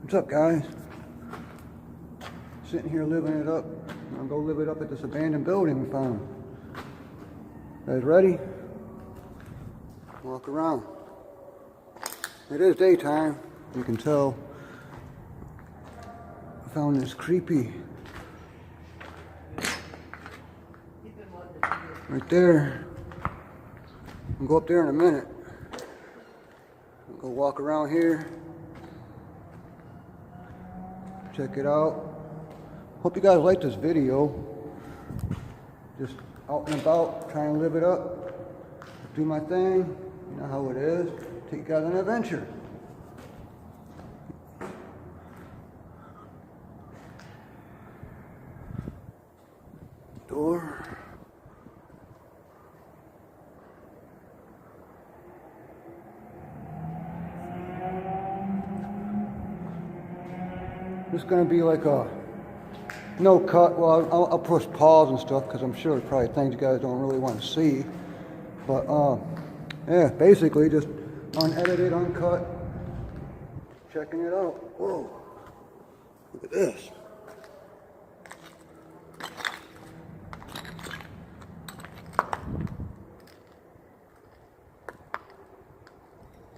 What's up, guys? Sitting here living it up. I'm gonna go live it up at this abandoned building we found. Guys ready? Walk around. It is daytime, you can tell. I found this creepy right there. I'll go up there in a minute. I'll go walk around here. Check it out. Hope you guys like this video. Just out and about, trying to live it up. Do my thing. You know how it is. Take you guys on an adventure. Door. This is going to be like a no cut. Well, I'll push pause and stuff because I'm sure there's probably things you guys don't really want to see. But yeah, basically just unedited, uncut. Checking it out. Whoa! Look at this.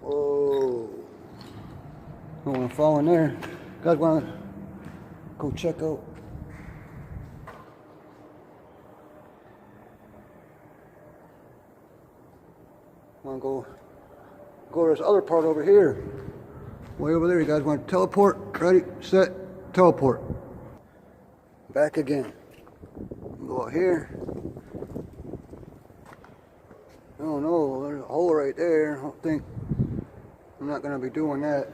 Whoa! Don't want to fall in there. Guys want to go check out. Want to go to this other part over here. Way over there. You guys want to teleport? Ready, set, teleport. Back again. Go out here. Oh no, there's a hole right there. I don't think I'm not going to be doing that.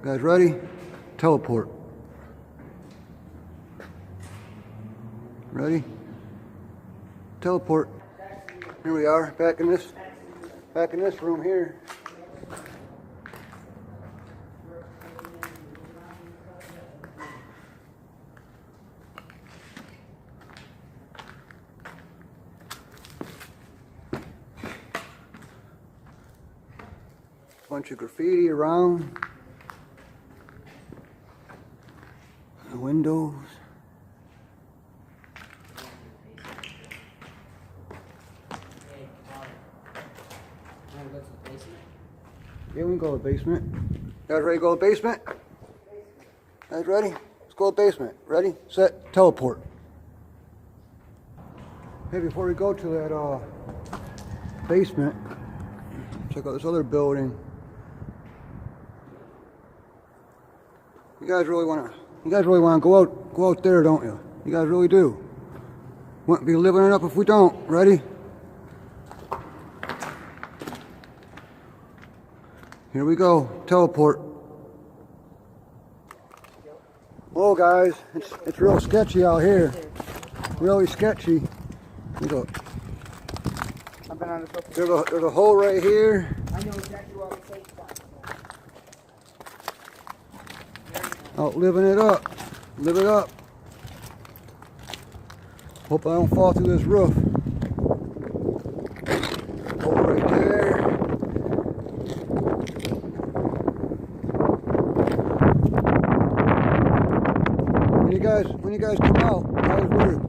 Guys ready? Teleport. Ready? Teleport. Here we are, back in this room here. Bunch of graffiti around. The windows. Yeah, we can go to the basement. Guys ready to go to the basement? Guys ready? Let's go to the basement. Ready, set, teleport. Hey, before we go to that basement, check out this other building. You guys really want to go out there, don't you? You guys really do. Wouldn't be living it up if we don't. Ready? Here we go. Teleport. Whoa, guys, it's real sketchy out here. Really sketchy. Look. There's a hole right here. I know exactly where the safe spot. Out living it up. Live it up. Hope I don't fall through this roof. Hole right there. When you guys come out, always wear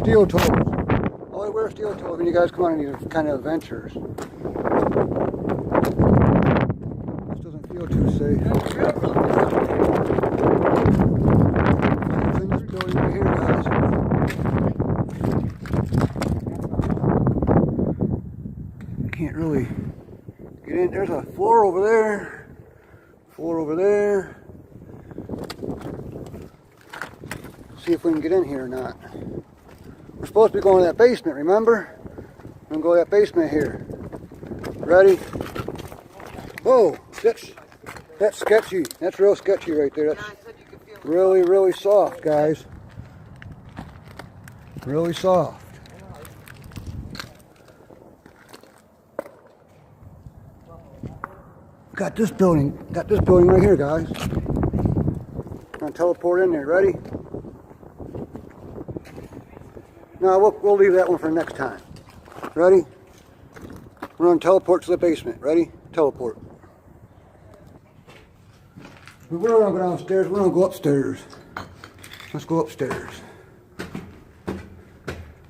steel toes. Always wear steel toes when you guys come on these kind of adventures. This doesn't feel too safe. It's in this building right here, guys. Can't really get in. There's a floor over there. Floor over there. See if we can get in here or not. We're supposed to be going to that basement, remember? We're going to go to that basement here. Ready? Whoa, that's sketchy. That's real sketchy right there. That's really, really soft, guys. Really soft. Got this building right here, guys. I'm gonna teleport in there. Ready? No, we'll leave that one for next time. Ready? We're going to teleport to the basement. Ready? Teleport. We're not gonna go downstairs, we're gonna go upstairs. Let's go upstairs.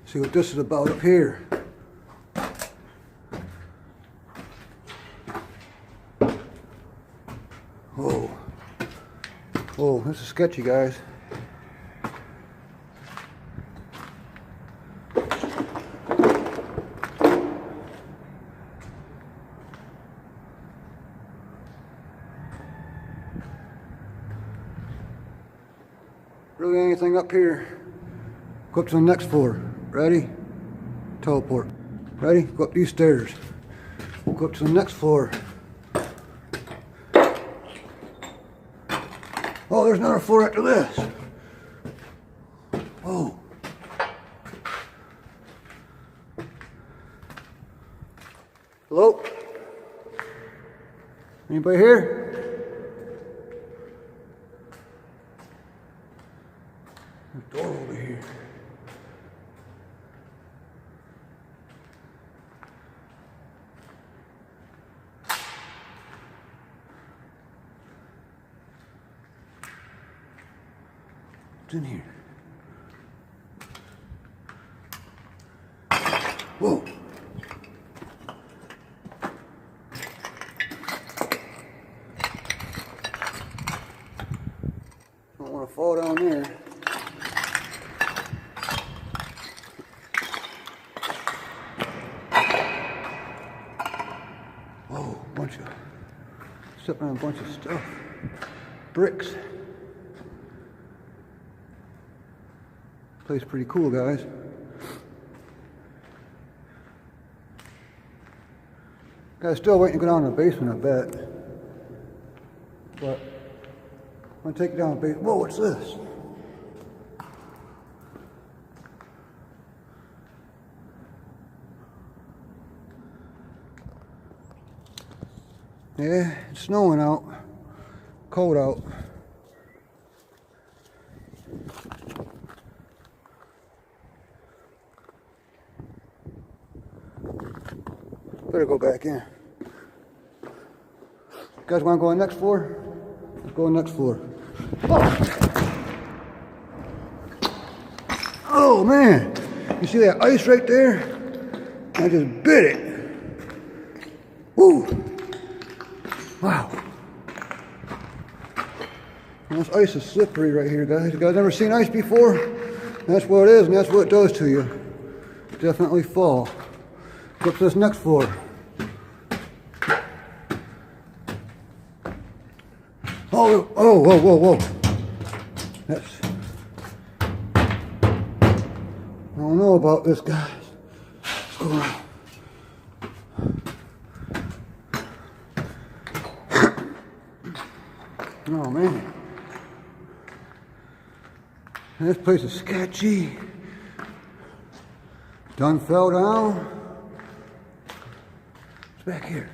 See what this is about up here. Whoa. Whoa, this is sketchy, guys. Really anything up here. Go up to the next floor. Ready? Teleport. Ready? Go up these stairs. Go up to the next floor. Oh, there's another floor after this. Whoa. Hello? Anybody here? There's a door over here. What's in here? Whoa. Don't want to fall down there. Whoa, bunch of stepping on a bunch of stuff. Bricks. Place pretty cool, guys. Guys, still waiting to go down to the basement, I bet. But I'm gonna take you down the basement. Whoa, what's this? Yeah, it's snowing out. Cold out. Better go back in. You guys want to go on the next floor? Let's go on the next floor. Oh! Oh man! You see that ice right there? I just bit it. Woo! Wow. And this ice is slippery right here, guys. You guys ever seen ice before? That's what it is, and that's what it does to you. Definitely fall. Go up to this next floor. Oh, oh, whoa, whoa, whoa. That's... I don't know about this, guys. Let's go around. Oh, man. This place is sketchy. Done fell down. What's back here?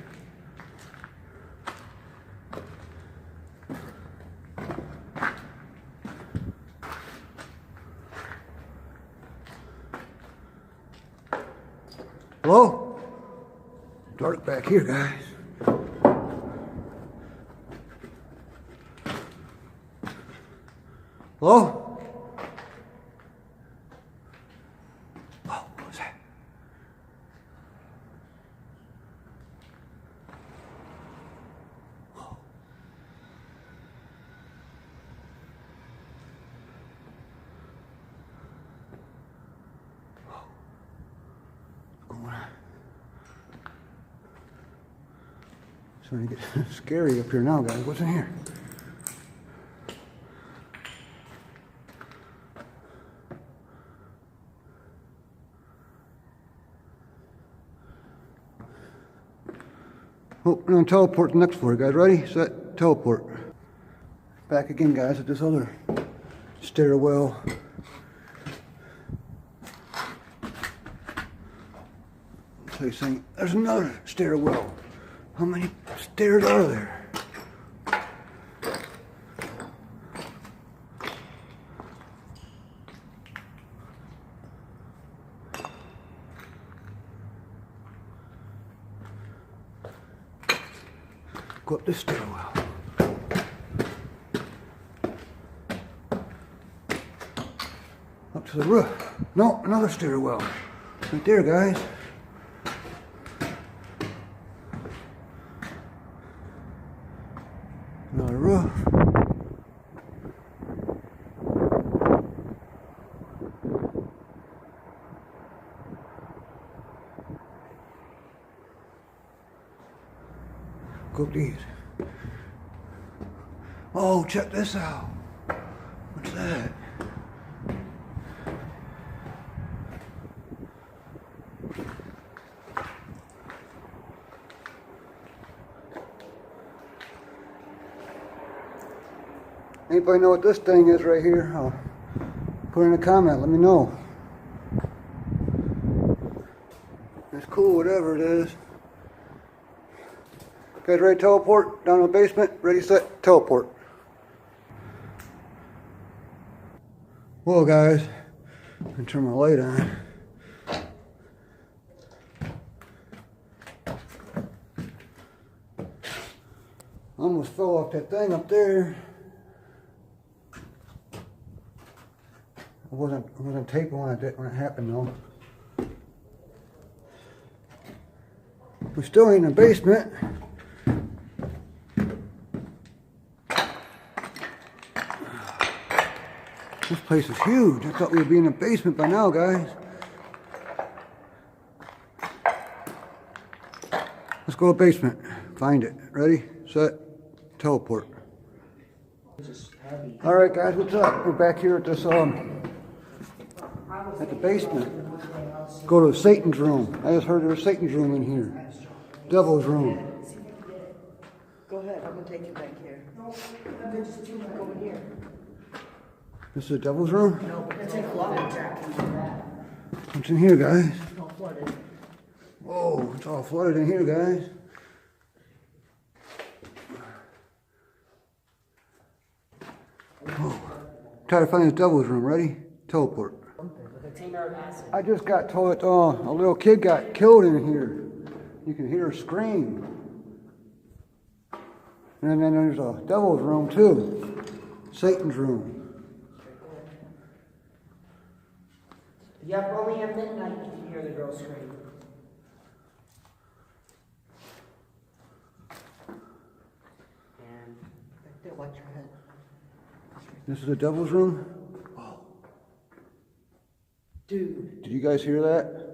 Hello? Dark back here, guys. Hello? Oh, what was that? Whoa. What's going on? It's starting to get scary up here now, guys. What's in here? Oh, we're gonna teleport to the next floor, guys. Ready? Set, teleport. Back again, guys, at this other stairwell. So you're saying, there's another stairwell. How many stairs are there? Go up this stairwell. to the roof. No, another stairwell. Right there, guys. Another roof. Go up these. Oh, check this out. What's that? Anybody know what this thing is right here? Oh, put in a comment, let me know. It's cool, whatever it is. Guys ready to teleport down to the basement? Ready, set, teleport. Whoa, guys. I can turn my light on. I almost fell off that thing up there. I wasn't taping when it happened though. We're still in the basement. This place is huge. I thought we would be in the basement by now, guys. Let's go to the basement. Find it. Ready, set, teleport. All right, guys, what's up? We're back here at this at the basement. Go to Satan's room. I just heard there was Satan's room in here. Devil's room. Go ahead, I'm gonna take you back here. No, there's just two back over here. This is the devil's room? No, but it's flooded, Jack. What's in here, guys? It's all flooded. Whoa, it's all flooded in here, guys. Oh, try to find this devil's room. Ready? Teleport. I just got told a little kid got killed in here. You can hear her scream. And then there's a devil's room too. Satan's room. Yep, only at midnight you can hear the girl scream. And back there, watch your head. This is the devil's room? Oh. Dude. Did you guys hear that?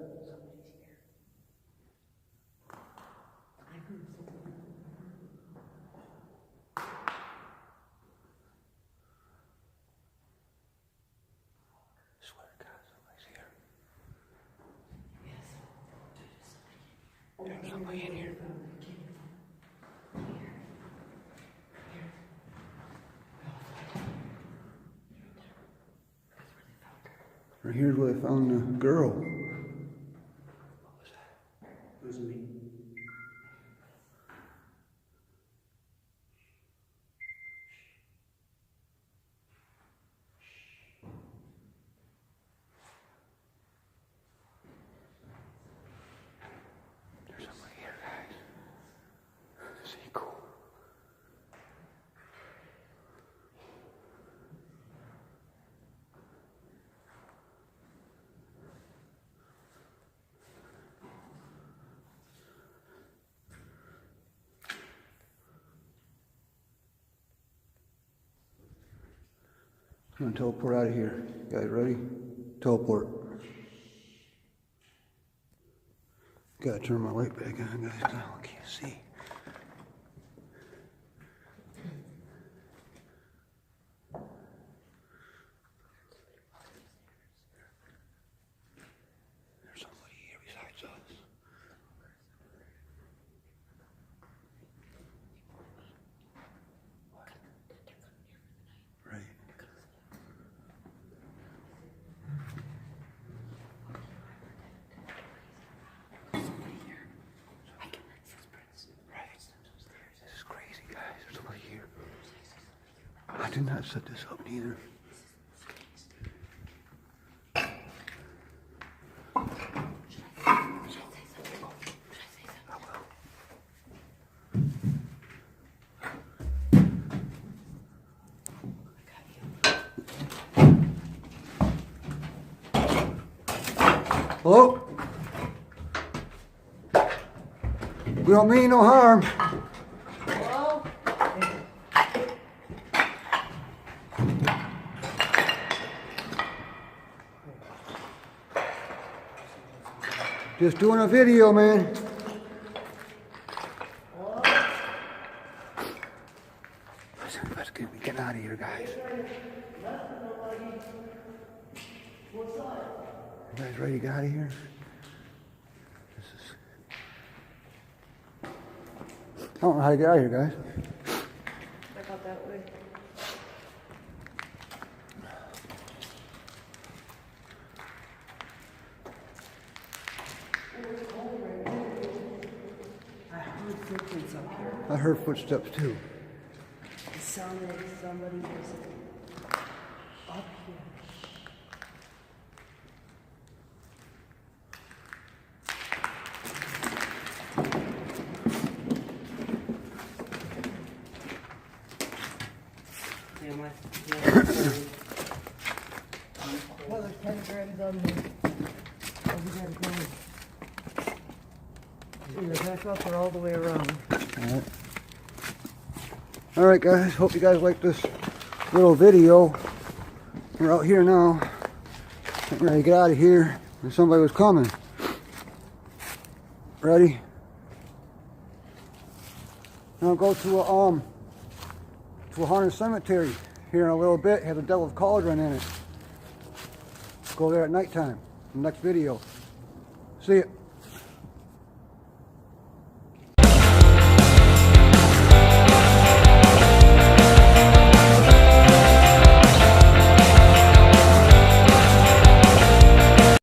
There's somebody in here. Right here's where they found the girl. What was that? It was me. I'm gonna teleport out of here. You guys ready? Teleport. Gotta turn my light back on, guys, because I can't see. There's somebody here besides us. What? Right. I did not set this up neither. Hello? We don't mean no harm. Hello? Just doing a video, man. Let's get getting out of here, guys. You guys ready to get out of here? I don't know how to get out of here, guys. Back out that way. I heard footprints up here. I heard footsteps too. It sounded like somebody was up here. Well, there's 10 grams on me. Oh, we gotta go. Either back up or all the way around. Alright. Alright, guys. Hope you guys like this little video. We're out here now. Getting ready to get out of here. And somebody was coming. Ready? Now go to a haunted cemetery here in a little bit. Has a devil's cauldron in it. Go there at nighttime. Next video. See ya.